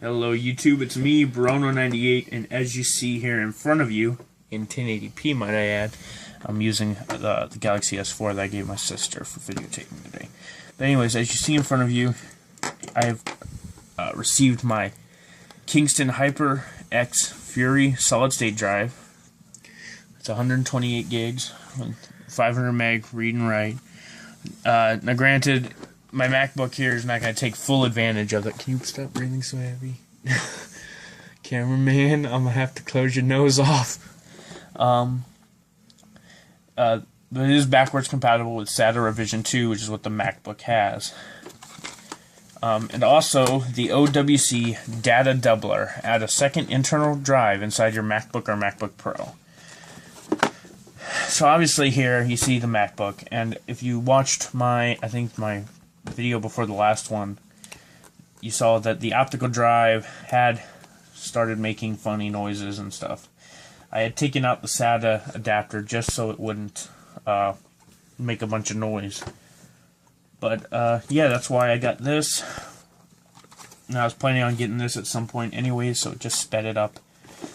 Hello YouTube, it's me, Brono98, and as you see here in front of you, in 1080p might I add, I'm using the Galaxy S4 that I gave my sister for videotaping today. But anyways, as you see in front of you, I have received my Kingston Hyper X Fury solid-state drive. It's 128 gigs, 500 meg read and write. Now granted, my MacBook here is not going to take full advantage of it. Can you stop breathing so heavy? Cameraman, I'm going to have to close your nose off. But it is backwards compatible with SATA Revision 2, which is what the MacBook has. And also, the OWC Data Doubler. Add a second internal drive inside your MacBook or MacBook Pro. So obviously here you see the MacBook, and if you watched my video before the last one, you saw that the optical drive had started making funny noises and stuff. I had taken out the SATA adapter just so it wouldn't make a bunch of noise. But yeah, that's why I got this. And I was planning on getting this at some point anyway, so it just sped it up.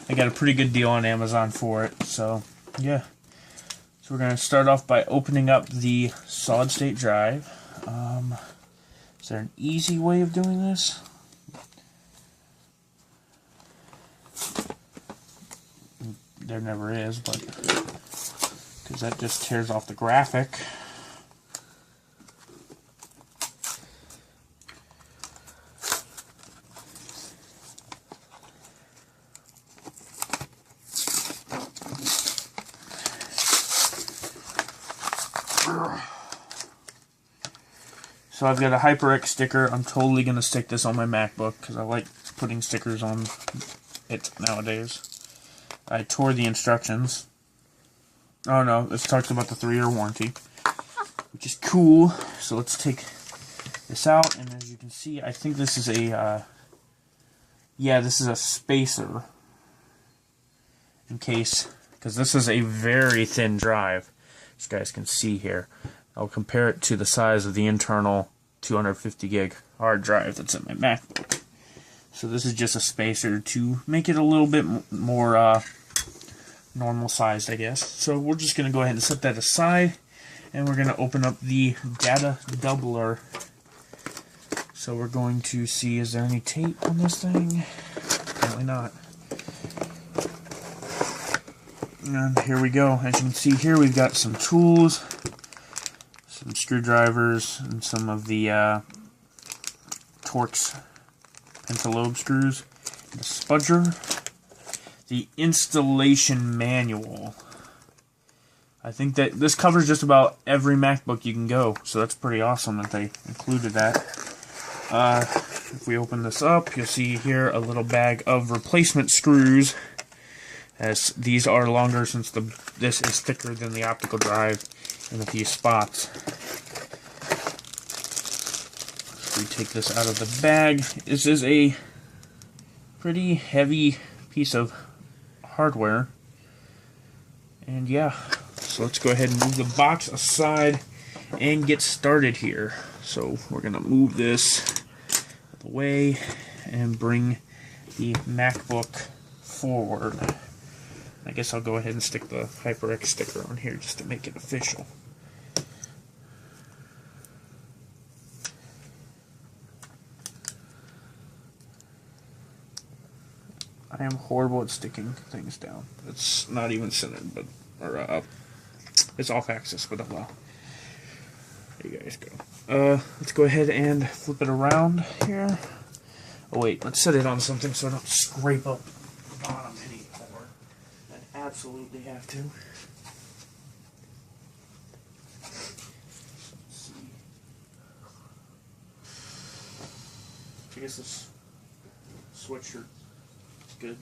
I got a pretty good deal on Amazon for it, so yeah. So we're going to start off by opening up the solid-state drive. Is there an easy way of doing this? There never is, but because that just tears off the graphic. So I've got a HyperX sticker. I'm totally going to stick this on my MacBook because I like putting stickers on it nowadays. I tore the instructions. Oh no, this talks about the 3-year warranty, which is cool. So let's take this out, and as you can see, I think this is a, yeah, this is a spacer. In case, because this is a very thin drive, as you guys can see here. I'll compare it to the size of the internal 250 gig hard drive that's in my MacBook. So this is just a spacer to make it a little bit more normal sized, I guess. So we're just going to go ahead and set that aside, and we're going to open up the Data Doubler. So we're going to see, is there any tape on this thing? Apparently not. And here we go. As you can see here, we've got some tools, some screwdrivers, and some of the Torx pentalobe screws, the spudger, the installation manual. I think that this covers just about every MacBook you can go, so that's pretty awesome that they included that. If we open this up, you'll see here a little bag of replacement screws, as these are longer since this is thicker than the optical drive in a few spots. We take this out of the bag. This is a pretty heavy piece of hardware. And yeah, so let's go ahead and move the box aside and get started here. So we're going to move this out of the way and bring the MacBook forward. I guess I'll go ahead and stick the HyperX sticker on here just to make it official. I am horrible at sticking things down. It's not even centered, but it's off axis, but oh well. There you guys go. Let's go ahead and flip it around here. Oh wait, let's set it on something so I don't scrape up the bottom anymore. I absolutely have to. Let's see. I guess this sweatshirt. Good.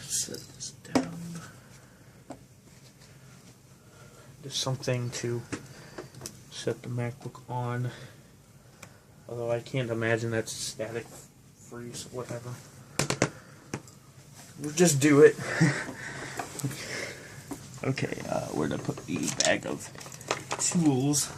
Set this down. Just something to set the MacBook on. Although I can't imagine that's static freeze, whatever. We'll just do it. Okay, where to put the bag of tools?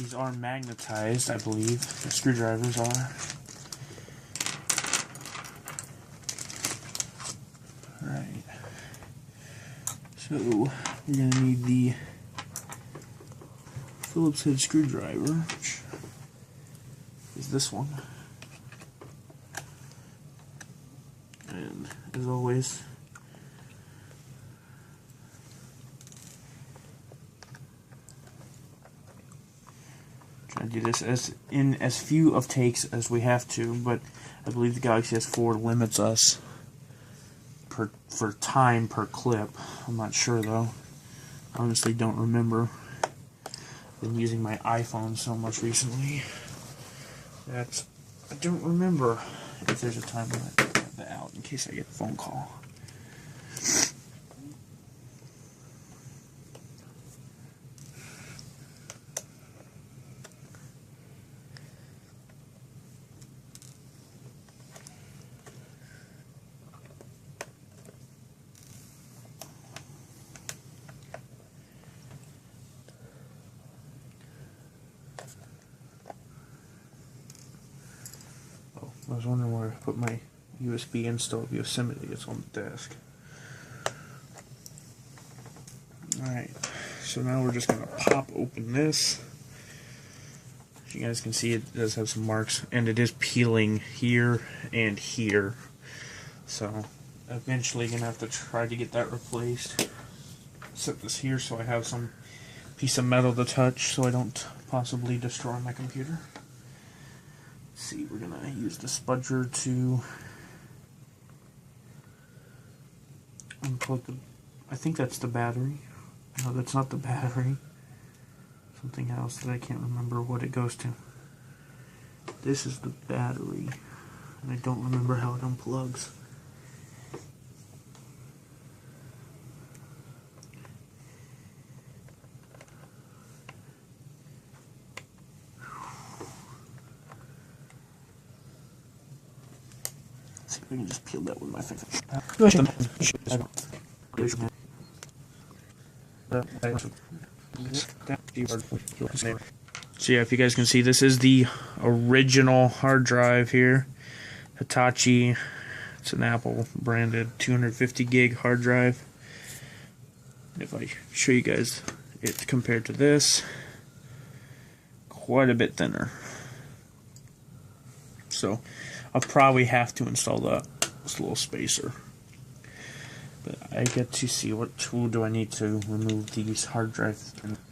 These are magnetized, I believe. The screwdrivers are. Alright. So, we're going to need the Phillips head screwdriver, which is this one. And, as always, try to do this in as few of takes as we have to, but I believe the Galaxy S4 limits us for time per clip. I'm not sure though. Honestly, don't remember. I've been using my iPhone so much recently that I don't remember if there's a time limit. I have that out in case I get a phone call. I was wondering where I put my USB install of Yosemite. It's on the desk. Alright, so now we're just going to pop open this. As you guys can see, it does have some marks, and it is peeling here and here. So, eventually going to have to try to get that replaced. Set this here so I have some piece of metal to touch so I don't possibly destroy my computer. See, we're going to use the spudger to unplug the, I think that's the battery. No, that's not the battery. Something else that I can't remember what it goes to. This is the battery, and I don't remember how it unplugs. See if I can just peel that with my finger. So yeah, if you guys can see, this is the original hard drive here. Hitachi. It's an Apple branded 250 gig hard drive. If I show you guys it compared to this, quite a bit thinner. So I'll probably have to install this little spacer. But I get to see what tool do I need to remove these hard drives. Of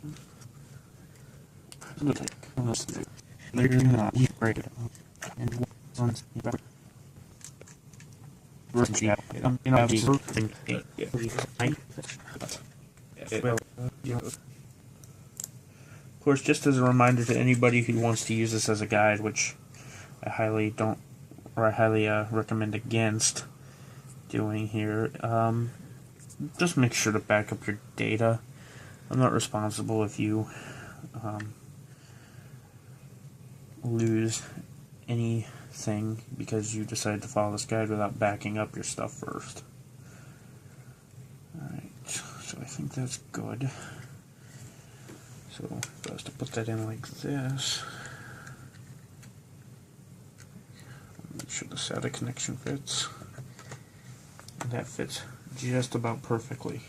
course, just as a reminder to anybody who wants to use this as a guide, which I highly recommend against doing here, just make sure to back up your data. I'm not responsible if you lose anything because you decide to follow this guide without backing up your stuff first. Alright, so I think that's good. So, best to put that in like this. Make sure the SATA connection fits. And that fits just about perfectly.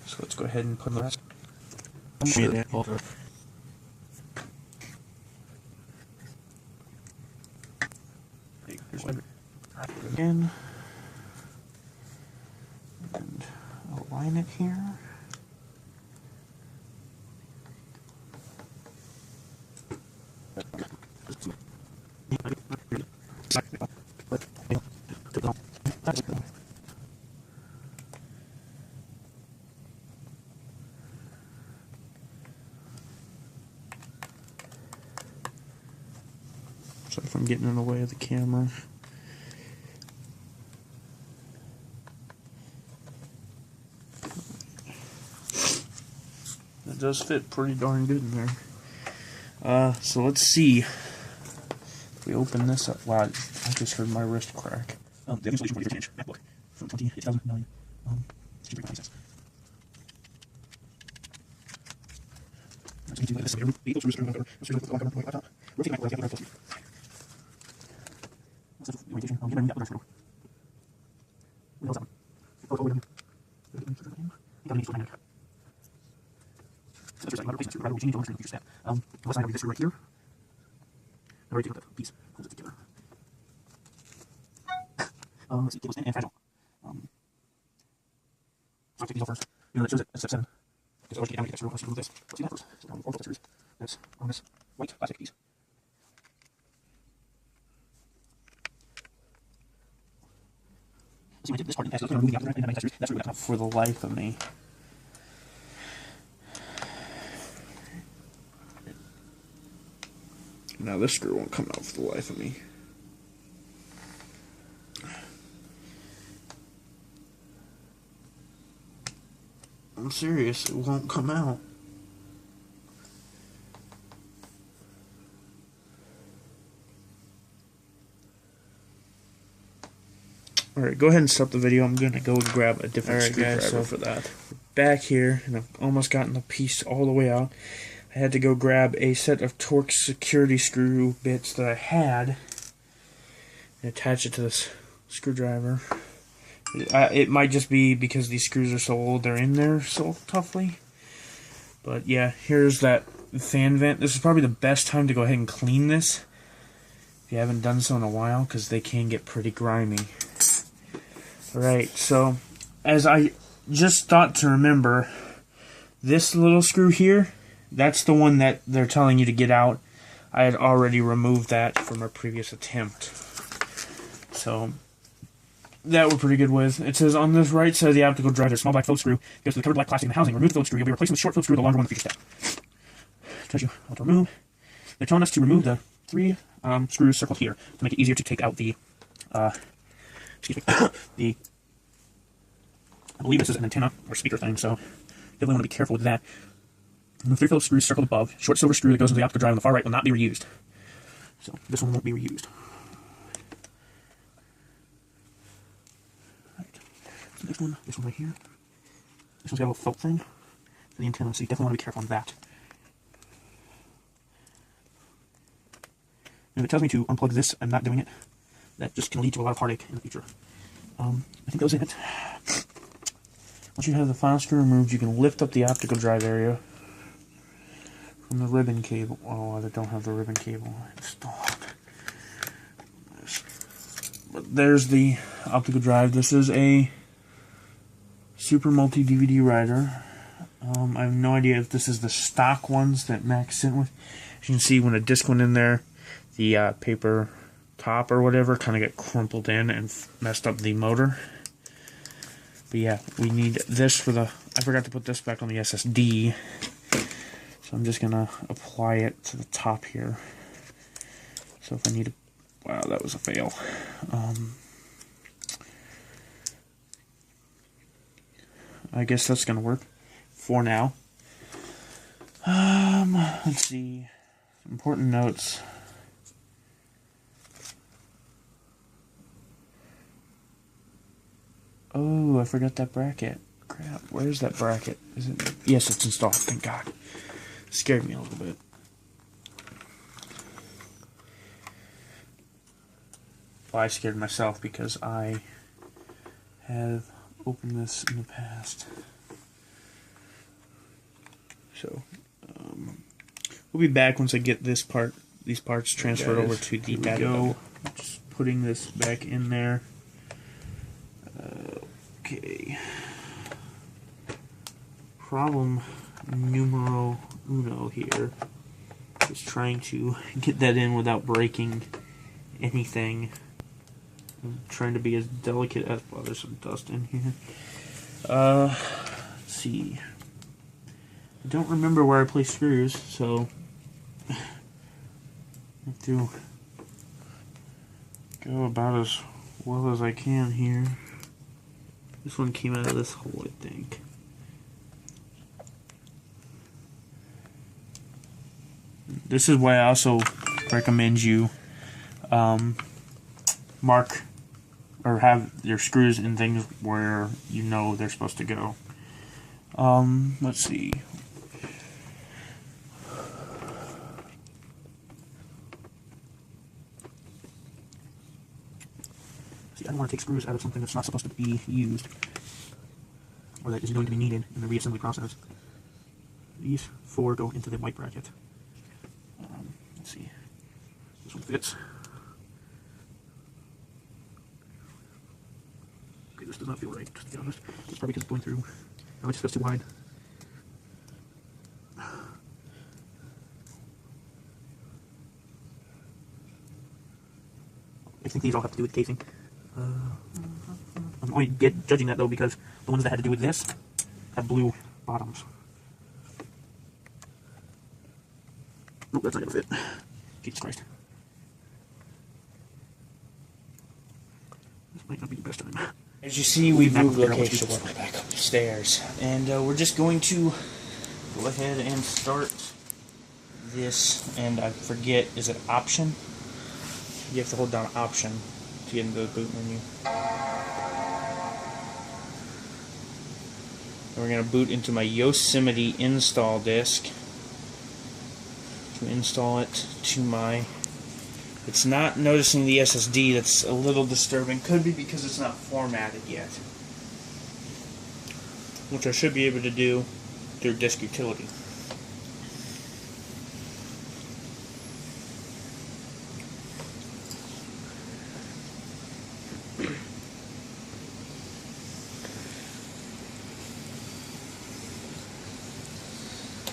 So let's go ahead and put the rest. Again, and align it here. Sorry if I'm getting in the way of the camera. It does fit pretty darn good in there. So let's see. If we open this up, wow, I just heard my wrist crack. The installation for the 13-inch Macbook from 2009. Let's see, tablespoon and fragile. So I'll take these off first. You know, that shows it at step 7. Because I always get down to the extra. Let's remove this. Let's see that first. So now the 4 filter series. That's on this white plastic piece. See, when I did this part in the past, I was going to remove the optical drive and that series. That's where we got for the life of me. Now this screw won't come out for the life of me. I'm serious, it won't come out. Alright, go ahead and stop the video. I'm going to go and grab a different screwdriver for that. Back here, and I've almost gotten the piece all the way out. I had to go grab a set of Torx security screw bits that I had and attach it to this screwdriver. It might just be because these screws are so old, they're in there so toughly. But yeah, here's that fan vent. This is probably the best time to go ahead and clean this if you haven't done so in a while, because they can get pretty grimy. Alright, so as I just thought to remember, this little screw here, that's the one that they're telling you to get out. I had already removed that from a previous attempt. So that we're pretty good with. It says on this right side of the optical drive, there's a small black Phillips screw. Goes to the covered black plastic in the housing. Remove the Phillips screw. You'll be replacing the short Phillips screw with the longer one in the future step. Tells you what to remove. They're telling us to remove the 3 screws circled here to make it easier to take out the excuse me, I believe this is an antenna or speaker thing, so definitely want to be careful with that. And the 3 Phillips screws circled above. Short silver screw that goes into the optical drive on the far right will not be reused. So this one won't be reused. Right. So next one, this one right here. This one's got a little felt thing for the antenna, so you definitely want to be careful on that. And if it tells me to unplug this, I'm not doing it. That just can lead to a lot of heartache in the future. I think that was it. Once you have the final screw removed, you can lift up the optical drive area from the ribbon cable. Oh, I don't have the ribbon cable installed. But there's the optical drive. This is a Super Multi DVD writer. I have no idea if this is the stock ones that Max sent with. As you can see, when a disc went in there, the paper top or whatever kind of got crumpled in and messed up the motor. But yeah, we need this for the... I forgot to put this back on the SSD. So I'm just going to apply it to the top here. So if I need to... Wow, that was a fail. I guess that's going to work for now. Let's see. Important notes. Oh, I forgot that bracket. Crap, where's that bracket? Is it? Yes, it's installed. Thank God. It scared me a little bit. Well, I scared myself because I have opened this in the past. So, we'll be back once I get this part, these parts transferred over to the data doubler. Just putting this back in there. Okay. Problem numero uno here is trying to get that in without breaking anything. I'm trying to be as delicate as... Well, there's some dust in here. Let's see. I don't remember where I place screws, so I have to go about as well as I can here. This one came out of this hole, I think. This is why I also recommend you mark or have your screws in things where you know they're supposed to go. Let's see. don't want to take screws out of something that's not supposed to be used, or that is going to be needed in the reassembly process. These 4 go into the white bracket. Let's see. This one fits. Okay, this does not feel right, just to be honest. It's probably because it's going through. No, it just goes too wide. I think these all have to do with casing. I'm only judging that though because the ones that had to do with this have blue bottoms. Nope, that's not gonna fit. Jesus Christ. This might not be the best time. As you see, we moved location back upstairs, and we're just going to go ahead and start this. And I forget, is it option? You have to hold down option to get into the boot menu. And we're going to boot into my Yosemite install disk to install it to my... It's not noticing the SSD. That's a little disturbing. Could be because it's not formatted yet, which I should be able to do through disk utility.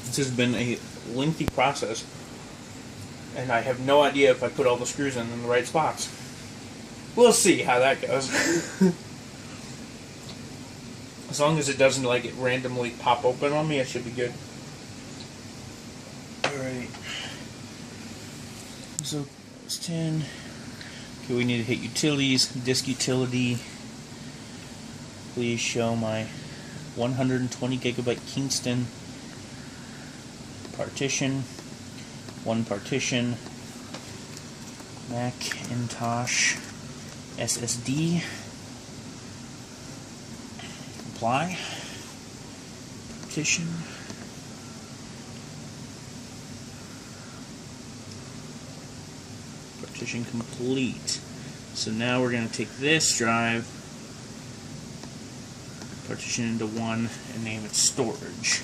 This has been a lengthy process, and I have no idea if I put all the screws in the right spots. We'll see how that goes. As long as it doesn't like it randomly pop open on me, it should be good. Alright. So it's 10. Okay, we need to hit utilities, disk utility. Please show my 120 gigabyte Kingston partition, 1 partition, Macintosh SSD, apply, partition, partition complete. So now we're going to take this drive, partition into 1, and name it storage.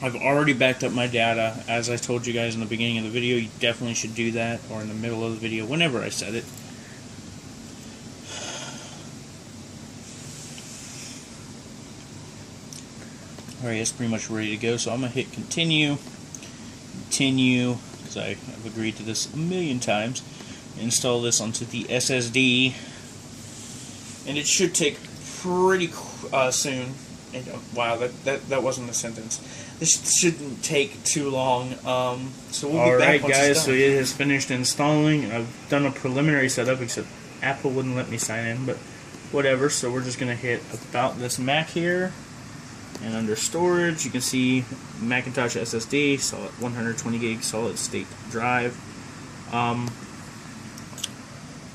I've already backed up my data. As I told you guys in the beginning of the video, you definitely should do that, or in the middle of the video, whenever I said it. Alright, it's pretty much ready to go, so I'm going to hit continue, because I have agreed to this a million times. Install this onto the SSD, and it should take pretty soon. And, wow, that wasn't a sentence. This shouldn't take too long. So we'll be back once it's done. So it has finished installing. I've done a preliminary setup, except Apple wouldn't let me sign in, but whatever. So we're just going to hit about this Mac here, and under storage, you can see Macintosh SSD, solid 120 gig solid state drive.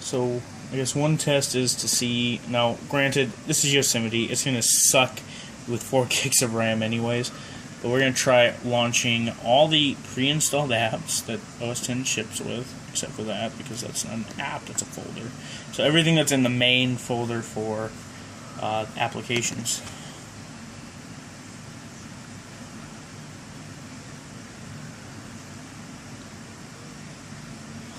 So I guess one test is to see. Now, granted, this is Yosemite. It's going to suck with 4 gigs of RAM anyways, but we're going to try launching all the pre-installed apps that OS X ships with, except for that, because that's not an app, that's a folder. So everything that's in the main folder for applications.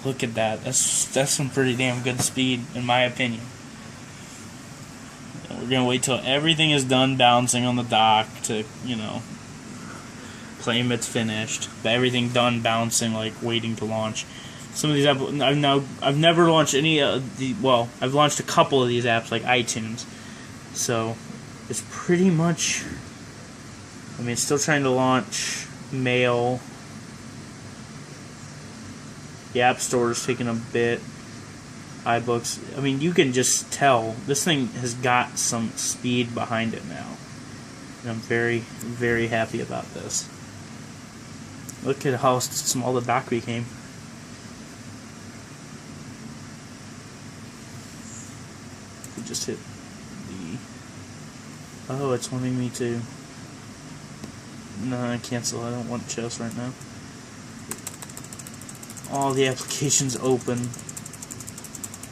Look at that. That's some pretty damn good speed, in my opinion. We're going to wait till everything is done bouncing on the dock to, claim it's finished. But everything done bouncing, like waiting to launch. Some of these apps, I've never launched any of the, well, I've launched a couple of these apps like iTunes. So it's pretty much, it's still trying to launch Mail. The App Store is taking a bit. iBooks. You can just tell this thing has got some speed behind it now. And I'm very, very happy about this. Look at how small the dock became. We just hit the... Oh, it's wanting me to... No, I cancel. I don't want chess right now. all the applications open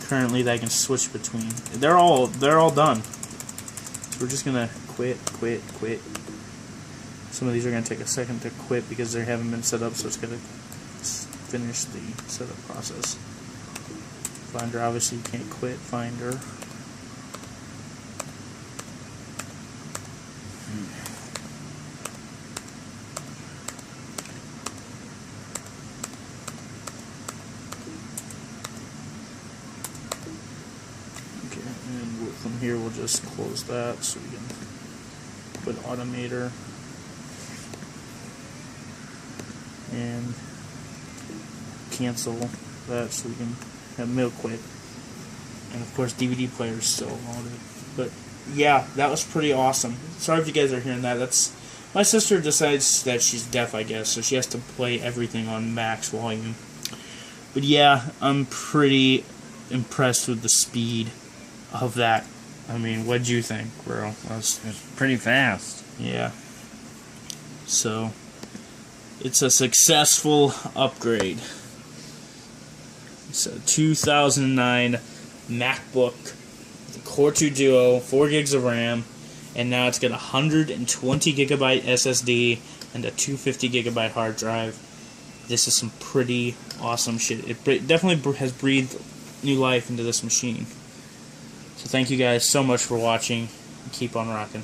currently that I can switch between. They're all done. So we're just gonna quit. Some of these are gonna take a second to quit because they haven't been set up, so it's gonna finish the setup process. Finder, obviously you can't quit Finder. And from here we'll just close that so we can put Automator and cancel that so we can have mail quit. And of course DVD player is still loaded. But yeah, that was pretty awesome. Sorry if you guys are hearing that. That's my sister decides that she's deaf, I guess, so she has to play everything on max volume. But yeah, I'm pretty impressed with the speed of that. I mean, what'd you think, bro? It's pretty fast. Yeah. So, it's a successful upgrade. It's a 2009 MacBook, the Core 2 Duo, 4 gigs of RAM, and now it's got a 120 gigabyte SSD and a 250 gigabyte hard drive. This is some pretty awesome shit. It definitely has breathed new life into this machine. So thank you guys so much for watching. Keep on rocking.